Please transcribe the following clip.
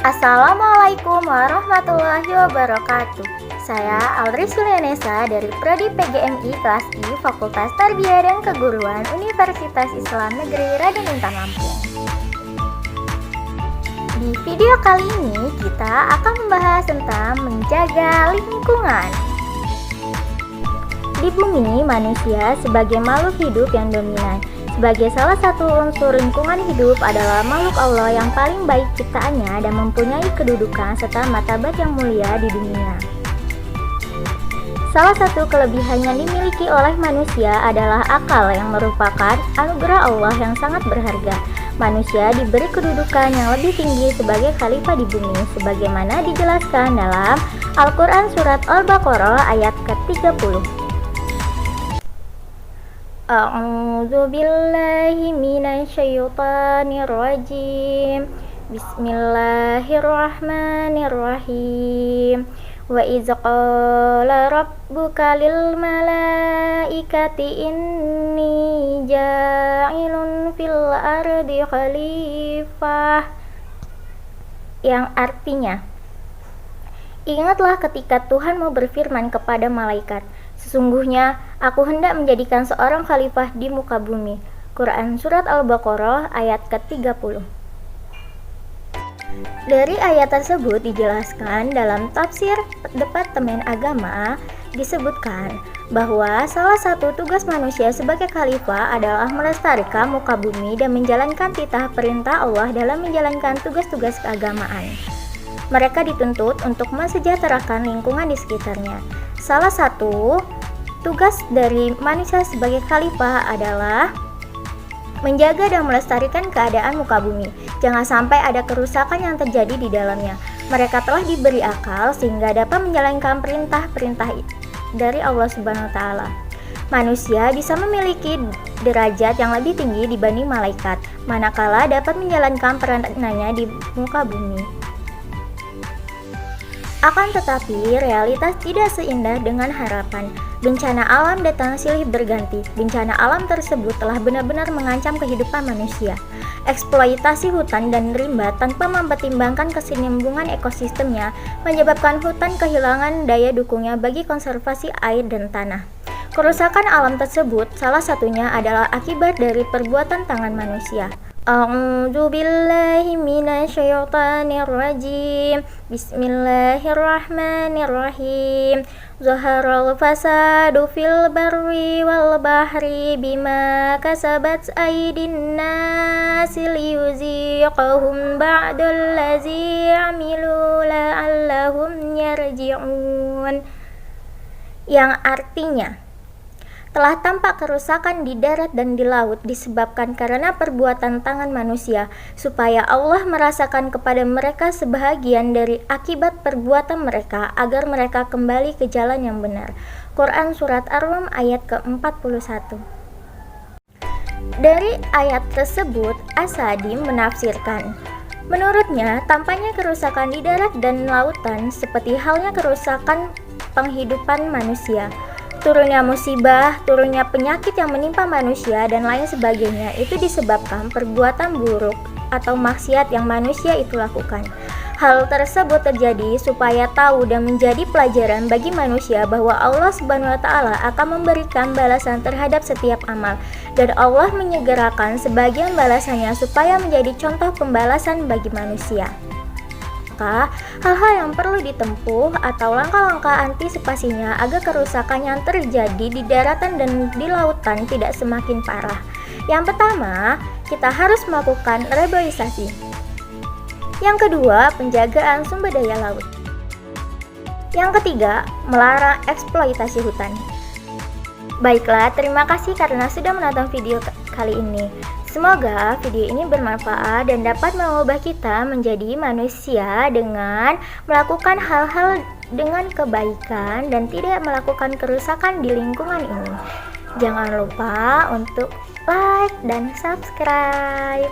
Assalamualaikum warahmatullahi wabarakatuh. Saya Audrey Sulianesa dari Prodi PGMI kelas I Fakultas Tarbiyah dan Keguruan Universitas Islam Negeri Raden Intan Lampung. Di video kali ini kita akan membahas tentang menjaga lingkungan. Di bumi, manusia sebagai makhluk hidup yang dominan. Sebagai salah satu unsur lingkungan hidup adalah makhluk Allah yang paling baik ciptaannya dan mempunyai kedudukan serta martabat yang mulia di dunia. Salah satu kelebihan yang dimiliki oleh manusia adalah akal yang merupakan anugerah Allah yang sangat berharga. Manusia diberi kedudukan yang lebih tinggi sebagai khalifah di bumi, sebagaimana dijelaskan dalam Al-Quran Surat Al-Baqarah ayat ke-30. A'udzu billahi minasyaitonir rajim. Bismillahirrahmanirrahim. Wa idz qala rabbuka lil malaikati inni ja'ilun fil ardi khalifah, yang artinya, ingatlah ketika Tuhan mau berfirman kepada malaikat, sesungguhnya aku hendak menjadikan seorang khalifah di muka bumi. Quran Surat Al-Baqarah ayat ke-30. Dari ayat tersebut dijelaskan dalam tafsir Departemen Agama, disebutkan bahwa salah satu tugas manusia sebagai khalifah adalah melestarikan muka bumi dan menjalankan titah perintah Allah dalam menjalankan tugas-tugas keagamaan. Mereka dituntut untuk mensejahterakan lingkungan di sekitarnya. Salah satu tugas dari manusia sebagai khalifah adalah menjaga dan melestarikan keadaan muka bumi. Jangan sampai ada kerusakan yang terjadi di dalamnya. Mereka telah diberi akal sehingga dapat menjalankan perintah-perintah dari Allah Subhanahu wa taala. Manusia bisa memiliki derajat yang lebih tinggi dibanding malaikat, manakala dapat menjalankan peranannya di muka bumi. Akan tetapi, realitas tidak seindah dengan harapan. Bencana alam datang silih berganti. Bencana alam tersebut telah benar-benar mengancam kehidupan manusia. Eksploitasi hutan dan rimba tanpa mempertimbangkan kesinambungan ekosistemnya menyebabkan hutan kehilangan daya dukungnya bagi konservasi air dan tanah. Kerusakan alam tersebut salah satunya adalah akibat dari perbuatan tangan manusia. A'udzu billahi minasyaitonir rajim. Bismillahirrahmanirrahim. Zaharal fasadu fil barri wal bahri bima kasabat aydin nasi liyuziqahum ba'dallazi 'amilu la'allahum yarji'un, yang artinya, telah tampak kerusakan di darat dan di laut disebabkan karena perbuatan tangan manusia, supaya Allah merasakan kepada mereka sebahagian dari akibat perbuatan mereka, agar mereka kembali ke jalan yang benar. Quran Surat Ar-Rum ayat ke-41. Dari ayat tersebut, As-Sa'di menafsirkan, menurutnya tampaknya kerusakan di darat dan lautan seperti halnya kerusakan penghidupan manusia. Turunnya musibah, turunnya penyakit yang menimpa manusia dan lain sebagainya itu disebabkan perbuatan buruk atau maksiat yang manusia itu lakukan. Hal tersebut terjadi supaya tahu dan menjadi pelajaran bagi manusia bahwa Allah Subhanahu wa taala akan memberikan balasan terhadap setiap amal, dan Allah menyegerakan sebagian balasannya supaya menjadi contoh pembalasan bagi manusia. Maka, hal-hal yang perlu ditempuh atau langkah-langkah antisipasinya agar kerusakan yang terjadi di daratan dan di lautan tidak semakin parah. Yang pertama, kita harus melakukan reboisasi. Yang kedua, penjagaan sumber daya laut. Yang ketiga, melarang eksploitasi hutan. Baiklah, terima kasih karena sudah menonton video kali ini. Semoga video ini bermanfaat dan dapat mengubah kita menjadi manusia dengan melakukan hal-hal dengan kebaikan dan tidak melakukan kerusakan di lingkungan ini. Jangan lupa untuk like dan subscribe.